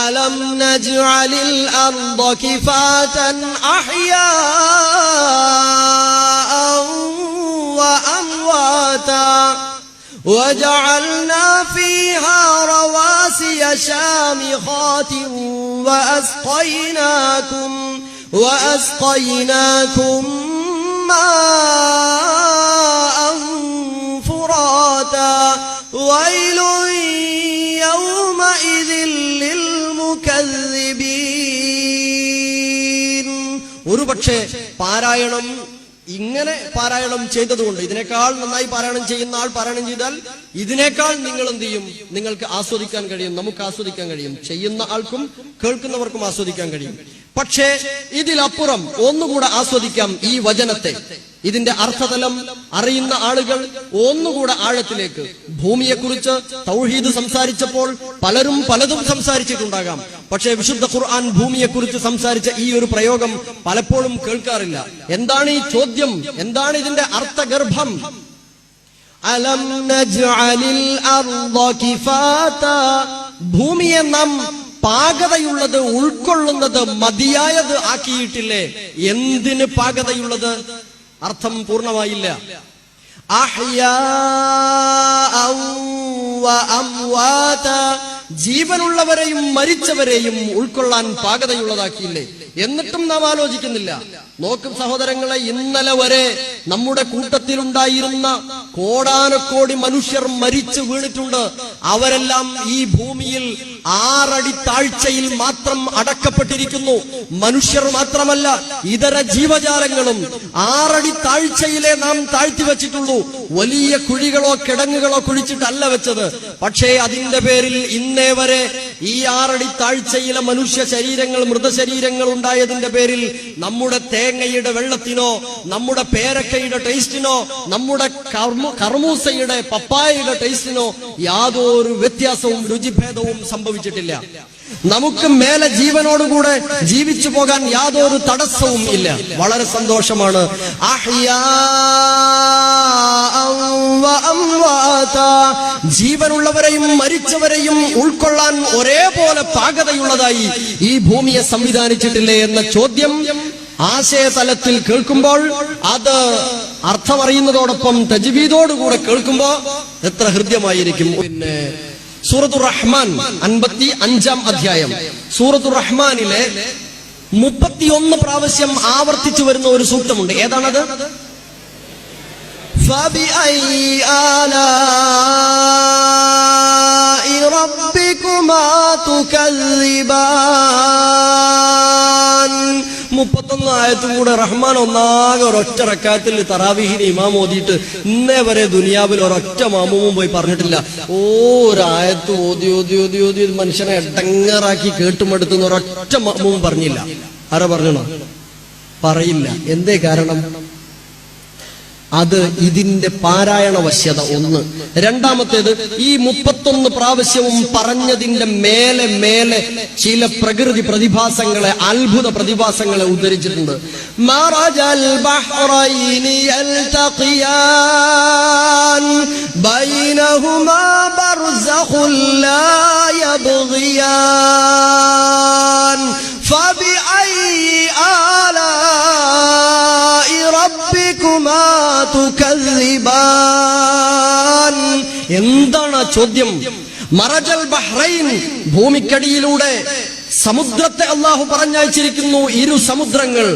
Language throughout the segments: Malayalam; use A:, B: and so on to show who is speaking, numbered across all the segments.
A: അലം നജ്അലിൽ അർദ കിഫാതൻ അഹ്യാഅൻ വഅംവാതാ وجعلنا فيها رواسي شامخات وأسقيناكم ماء فراتا ويل يومئذ للمكذبين. ഒരുപക്ഷേ പാരായണം ഇങ്ങനെ പാരായണം ചെയ്തതുകൊണ്ട്, ഇതിനേക്കാൾ നന്നായി പാരായണം ചെയ്യുന്ന ആൾ പാരായണം ചെയ്താൽ ഇതിനേക്കാൾ നിങ്ങൾ എന്ത് ചെയ്യും? നിങ്ങൾക്ക് ആസ്വദിക്കാൻ കഴിയും, നമുക്ക് ആസ്വദിക്കാൻ കഴിയും, ചെയ്യുന്ന ആൾക്കും കേൾക്കുന്നവർക്കും ആസ്വദിക്കാൻ കഴിയും. പക്ഷേ ഇതിലപ്പുറം ഒന്നുകൂടെ ആസ്വദിക്കാം ഈ വചനത്തെ. ഇതിന്റെ അർത്ഥതലം അറിയുന്ന ആളുകൾ ഒന്നുകൂടെ ആഴത്തിലേക്ക്, ഭൂമിയെക്കുറിച്ച് തൗഹീദ് സംസാരിച്ചപ്പോൾ പലരും പലതും സംസാരിച്ചിട്ടുണ്ടാകാം. പക്ഷേ വിശുദ്ധ ഖുർആൻ ഭൂമിയെക്കുറിച്ച് സംസാരിച്ച ഈ ഒരു പ്രയോഗം പലപ്പോഴും കേൾക്കാറില്ല. എന്താണ് ഈ ചോദ്യം? എന്താണ് ഇതിന്റെ അർത്ഥഗർഭം? അലം നജ്അലിൽ അർദ കിഫാതാ, ഭൂമിയെ നാം പാകതയുള്ളത്, ഉൾക്കൊള്ളുന്നത്, മതിയായത് ആക്കിയിട്ടില്ലേ? എന്തിന് പാകതയുള്ളത്? അർത്ഥം പൂർണ്ണമായില്ല. അഹ്യാഅൻ വഅംവാതാ, ജീവനുള്ളവരെയും മരിച്ചവരെയും ഉൾക്കൊള്ളാൻ പാകതയുള്ളതാക്കിയില്ലേ? എന്നിട്ടും നാം ആലോചിക്കുന്നില്ല. നോക്കും സഹോദരങ്ങളെ, ഇന്നലെ വരെ നമ്മുടെ കൂട്ടത്തിലുണ്ടായിരുന്ന കോടാനക്കോടി മനുഷ്യർ മരിച്ചു വീണിട്ടുണ്ട്. അവരെല്ലാം ഈ ഭൂമിയിൽ 6 അടി താഴ്ചയിൽ മാത്രം അടക്കപ്പെട്ടിരിക്കുന്നു. മനുഷ്യർ മാത്രമല്ല, ഇതര ജീവജാലങ്ങളും 6 അടി താഴ്ചയിലെ നാം താഴ്ത്തി വെച്ചിട്ടുള്ളൂ. വലിയ കുഴികളോ കിടങ്ങുകളോ കുഴിച്ചിട്ടല്ല വെച്ചത്. പക്ഷേ അതിന്റെ പേരിൽ ഇന്നേ വരെ ഈ 6 അടി താഴ്ചയിലെ മനുഷ്യ ശരീരങ്ങൾ, മൃതശരീരങ്ങൾ ഉണ്ടായതിന്റെ പേരിൽ നമ്മുടെ തേങ്ങയുടെ വെള്ളത്തിനോ, നമ്മുടെ പേരക്കയുടെ ടേസ്റ്റിനോ, നമ്മുടെ കർമൂസയുടെ പപ്പായയുടെ ടേസ്റ്റിനോ യാതൊരു വ്യത്യാസവും രുചിഭേദവും സംഭവിച്ചിട്ടില്ല. നമുക്ക് മേലെ ജീവനോടുകൂടെ ജീവിച്ചു പോകാൻ യാതൊരു തടസ്സവും ഇല്ല. വളരെ സന്തോഷമാണ്. ജീവനുള്ളവരെയും മരിച്ചവരെയും ഉൾക്കൊള്ളാൻ ഒരേപോലെ പാകതയുള്ളതായി ഈ ഭൂമിയെ സംവിധാനിച്ചിട്ടില്ലേ എന്ന ചോദ്യം ആശയതലത്തിൽ കേൾക്കുമ്പോൾ, അത് അർത്ഥമറിയുന്നതോടൊപ്പം തജ്വീദോടുകൂടെ കേൾക്കുമ്പോ എത്ര ഹൃദ്യമായിരിക്കും. പിന്നെ സൂറത്തുർ റഹ്മാൻ 55-ാം അധ്യായം, സൂറത്തുർ റഹ്മാനിലെ 31 പ്രാവശ്യം ആവർത്തിച്ചു വരുന്ന ഒരു സൂക്തമുണ്ട്. ഏതാണത്? ഫബിഅയ്യി ആലാഇ റബ്ബികുമാ തുകല്ലിബാൻ. 31 ആയത്തും കൂടെ റഹ്മാൻ ഒന്നാകെ ഒരൊറ്റ റക്അത്തിൽ തറാവീഹിന് ഇമാം ഓതിയിട്ട് ഇന്നേ വരെ ദുനിയാവിൽ ഒരൊറ്റ മാമൂമും പോയി പറഞ്ഞിട്ടില്ല. ഒരായത്ത് ഓതി ഓതി ഓതി ഓതി മനുഷ്യനെ എടങ്ങറാക്കി കേട്ടുമെടുത്തുന്ന ഒരൊറ്റ മാമൂമും പറഞ്ഞില്ല. ആരാ പറഞ്ഞോ? പറയില്ല. എന്തേ കാരണം? അത് ഇതിന്റെ പാരായണ വശ്യത ഒന്ന്. രണ്ടാമത്തേത്, ഈ 31 പ്രാവശ്യവും പറഞ്ഞതിന്റെ മേലെ മേലെ ചില പ്രകൃതി പ്രതിഭാസങ്ങളെ, അത്ഭുത പ്രതിഭാസങ്ങളെ ഉദ്ധരിച്ചിട്ടുണ്ട്. മറജൽ ബഹ്റൈനി യൽതഖിയാൻ ബൈനഹുമാ ബർസഖുൻ ലാ യബ്ഗിയാൻ ഫബിഅയ്യി ആലാഇ റബ്ബികുമാ തുകല്ലിബാൻ. എന്താണ് ചോദ്യം? മറജൽ ബഹ്റൈൻ, ഭൂമിക്കടിയിലൂടെ സമുദ്രത്തെ അള്ളാഹു പറഞ്ഞയച്ചിരിക്കുന്നു. 2 സമുദ്രങ്ങൾ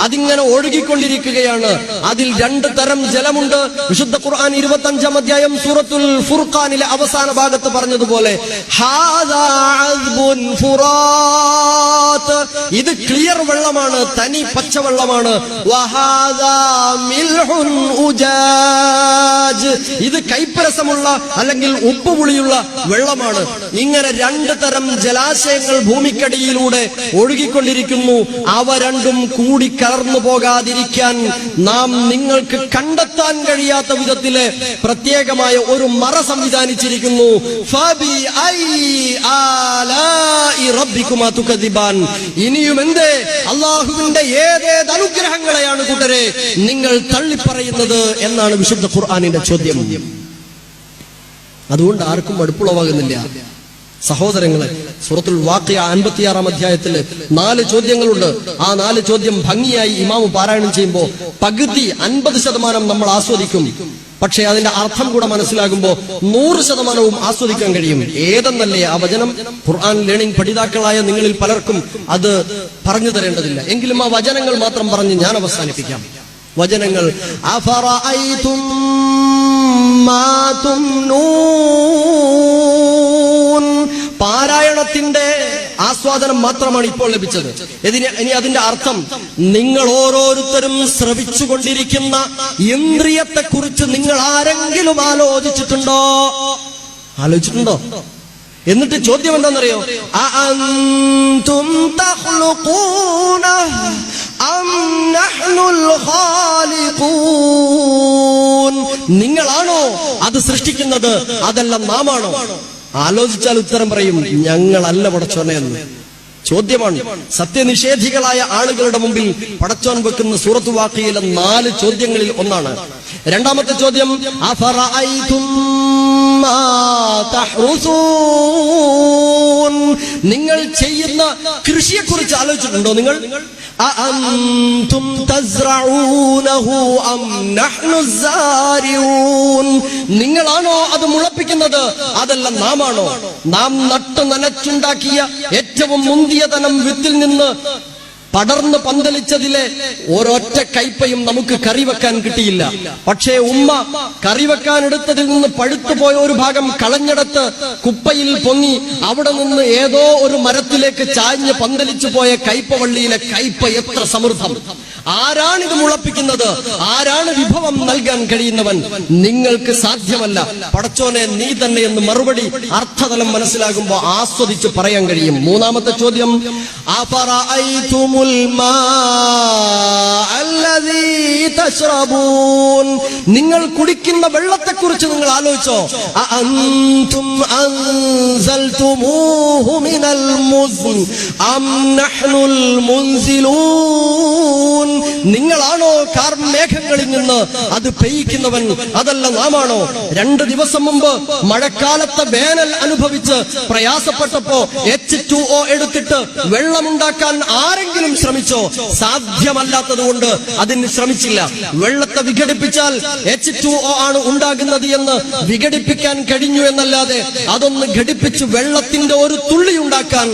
A: അതിങ്ങനെ ഒഴുകിക്കൊണ്ടിരിക്കുകയാണ്. അതിൽ 2 തരം ജലമുണ്ട്. വിശുദ്ധ ഖുർആൻ 25-ാം അധ്യായം സൂറത്തുൽ ഫുർഖാനിലെ അവസാന ഭാഗത്ത് പറഞ്ഞതുപോലെ, ഹാദാ അദ്ബുൻ ഫുറാത്ത്, ഇത് ക്ലിയർ വെള്ളമാണ്, തനി പച്ചവെള്ളമാണ്. വഹാദാ മിൽഹുൻ ഉജാജ്, ഇത് കൈപ്പരസമുള്ള അല്ലെങ്കിൽ ഉപ്പുപുളിയുള്ള വെള്ളമാണ്. ഇങ്ങനെ 2 തരം ജലാശയങ്ങൾ ഭൂമിക്കടിയിലൂടെ ഒഴുകിക്കൊണ്ടിരിക്കുന്നു. അവ രണ്ടും കൂടി കലർന്നു പോകാതിരിക്കാൻ നാം നിങ്ങൾക്ക് കണ്ടെത്താൻ കഴിയാത്ത വിധത്തിലെ പ്രത്യേകമായ ഒരു മറ സംവിധാനിച്ചിരിക്കുന്നു. ഇനിയും എന്തേ അള്ളാഹുവിന്റെ ഏതേത് അനുഗ്രഹങ്ങളെയാണ് കൂട്ടരെ നിങ്ങൾ തള്ളിപ്പറയുന്നത് എന്നാണ് വിശുദ്ധ ഖുർആനിന്റെ ചോദ്യം. അതുകൊണ്ട് ആർക്കും അടുപ്പുളവാകുന്നില്ല. സഹോദരങ്ങളെ, സൂറത്തുൽ വാഖിയ 56-ാം അധ്യായത്തിൽ 4 ചോദ്യങ്ങളുണ്ട്. ആ 4 ചോദ്യം ഭംഗിയായി ഇമാമു പാരായണം ചെയ്യുമ്പോൾ പകുതി 50% നമ്മൾ ആസ്വദിക്കും. പക്ഷേ അതിന്റെ അർത്ഥം കൂടെ മനസ്സിലാകുമ്പോൾ 100% ആസ്വദിക്കാൻ കഴിയും. ഏതെന്നല്ലേ ആ വചനം? ഖുർആൻ ലേണിംഗ് പഠിതാക്കളായ നിങ്ങളിൽ പലർക്കും അത് പറഞ്ഞു തരേണ്ടതില്ല. എങ്കിലും ആ വചനങ്ങൾ മാത്രം പറഞ്ഞ് ഞാൻ അവസാനിപ്പിക്കാം. വചനങ്ങൾ: അഫറഅയ്തും മാ തുംനൂൻ. പാരായണത്തിന്റെ ആസ്വാദനം മാത്രമാണ് ഇപ്പോൾ ലഭിച്ചത്. ഇനി അതിന്റെ അർത്ഥം, നിങ്ങൾ ഓരോരുത്തരും ശ്രവിച്ചുകൊണ്ടിരിക്കുന്ന ഇന്ദ്രിയത്തെക്കുറിച്ച് നിങ്ങൾ ആരെങ്കിലും ആലോചിച്ചിട്ടുണ്ടോ? എന്നിട്ട് ചോദ്യം എന്താണെന്നറിയോ? അഅൻതും തഖ്ലുഖൂനഹു അം നഹ്നുൽ ഖാലിഖൂൻ. നിങ്ങളാണോ അത് സൃഷ്ടിക്കുന്നത്, അതല്ല നാമാണോ? ആലോചിച്ചാൽ ഉത്തരം പറയും, ഞങ്ങളല്ല പടച്ചോനെ എന്ന്. ചോദ്യമാണ്. സത്യനിഷേധികളായ ആളുകളുടെ മുമ്പിൽ പടച്ചോൻ വെക്കുന്ന സൂറത്തു വാഖിയയിലെ 4 ചോദ്യങ്ങളിൽ ഒന്നാണ്. രണ്ടാമത്തെ ചോദ്യം: അഫറഅയ്തും മാ തഹ്റുസൂൻ. നിങ്ങൾ ചെയ്യുന്ന കൃഷിയെക്കുറിച്ച് ആലോചിച്ചിട്ടുണ്ടോ? നിങ്ങൾ അഅൻതും തസ്റഊനഹു അം നഹ്നു സാരിഊൻ. നിങ്ങളാണോ അത് മുളപ്പിക്കുന്നത്, അതല്ല നാമാണോ? നാം നട്ടു നനച്ചുണ്ടാക്കിയ ഏറ്റവും മുന്തിയ തനം വിത്തിൽ നിന്ന് പടർന്ന് പന്തലിച്ചതിലെ ഒരൊറ്റ കൈപ്പയും നമുക്ക് കറി വെക്കാൻ കിട്ടിയില്ല. പക്ഷേ ഉമ്മ കറി വെക്കാൻ എടുത്തതിൽ നിന്ന് പഴുത്തുപോയ ഒരു ഭാഗം കളഞ്ഞെടുത്ത് കുപ്പയിൽ പൊങ്ങി അവിടെ നിന്ന് ഏതോ ഒരു മരത്തിലേക്ക് ചാഞ്ഞ് പന്തലിച്ചു പോയ കൈപ്പവള്ളിയിലെ കൈപ്പ എത്ര സമൃദ്ധം! ആരാണിത് മുളപ്പിക്കുന്നത്? ആരാണ് വിഭവം നൽകാൻ കഴിയുന്നവൻ? നിങ്ങൾക്ക് സാധ്യമല്ല, പടച്ചോനെ നീ തന്നെ എന്ന് മറുപടി അർത്ഥതലം മനസ്സിലാകുമ്പോൾ ആസ്വദിച്ച് പറയാൻ കഴിയും. മൂന്നാമത്തെ ചോദ്യം: അഫറഅയ്തുമുൽ മാഅ അല്ലദീ തശ്റബൂൻ. നിങ്ങൾ കുടിക്കുന്ന വെള്ളത്തെക്കുറിച്ച് നിങ്ങൾ ആലോചിച്ചോ? അഅൻതും അൻസൽതുമൂഹു മിനൽ മുസ്ൻ അം നഹ്നുൽ മുൻസിലൂൻ. നിങ്ങളാണോ കാർമേഘങ്ങളിൽ നിന്ന് അത് പെയ്യിക്കുന്നവൻ, അതല്ല നാമാണോ? 2 ദിവസം മുമ്പ് മഴക്കാലത്തെ വേനൽ അനുഭവിച്ച് പ്രയാസപ്പെട്ടപ്പോ H2O എടുത്തിട്ട് വെള്ളമുണ്ടാക്കാൻ ആരെങ്കിലും ശ്രമിച്ചോ? സാധ്യമല്ലാത്തത് കൊണ്ട് അതിന് ശ്രമിച്ചില്ല. വെള്ളത്തെ വിഘടിപ്പിച്ചാൽ H2O ആണ് ഉണ്ടാകുന്നത് എന്ന് വിഘടിപ്പിക്കാൻ കഴിഞ്ഞു എന്നല്ലാതെ അതൊന്ന് ഘടിപ്പിച്ച് വെള്ളത്തിന്റെ ഒരു തുള്ളി ഉണ്ടാക്കാൻ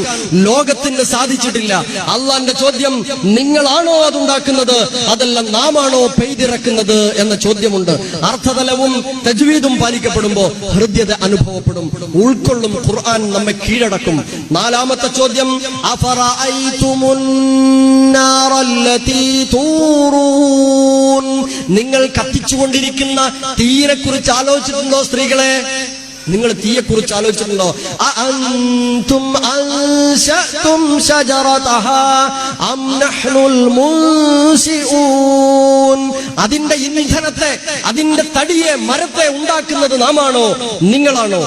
A: ലോകത്തിന് സാധിച്ചിട്ടില്ല. അള്ളാന്റെ ചോദ്യം: നിങ്ങളാണോ അതുണ്ടാക്കുന്നത്, അതല്ല നാമാണോ പെയ്തിറക്കുന്നത് എന്ന ചോദ്യമുണ്ട്. അർത്ഥതലവും തജ്വീദും പാലിക്കപ്പെടുമ്പോ ഹൃദ്യത അനുഭവപ്പെടും, ഉൾക്കൊള്ളും. ഖുർആൻ നമ്മെ കീഴടക്കും. നാലാമത്തെ ചോദ്യം: അഫറഅയ്തുമുൻ നാറല്ലതീ തൂറൂൻ. നിങ്ങൾ കത്തിച്ചുകൊണ്ടിരിക്കുന്ന തീയെ കുറിച്ച് ആലോചിച്ചിട്ടുണ്ടോ? സ്ത്രീകളെ, നിങ്ങൾ തീയെക്കുറിച്ച് ആലോചിച്ചിട്ടുണ്ടോ? അഅൻതും അൻശഅതും ശജറതഹാ അം നഹ്നുൽ മുൻസിഊൻ. അതിന്റെ ഇന്ധനത്തെ, അതിന്റെ തടിയെ, മരത്തെ ഉണ്ടാക്കുന്നത് നാമാണോ, നിങ്ങളാണോ?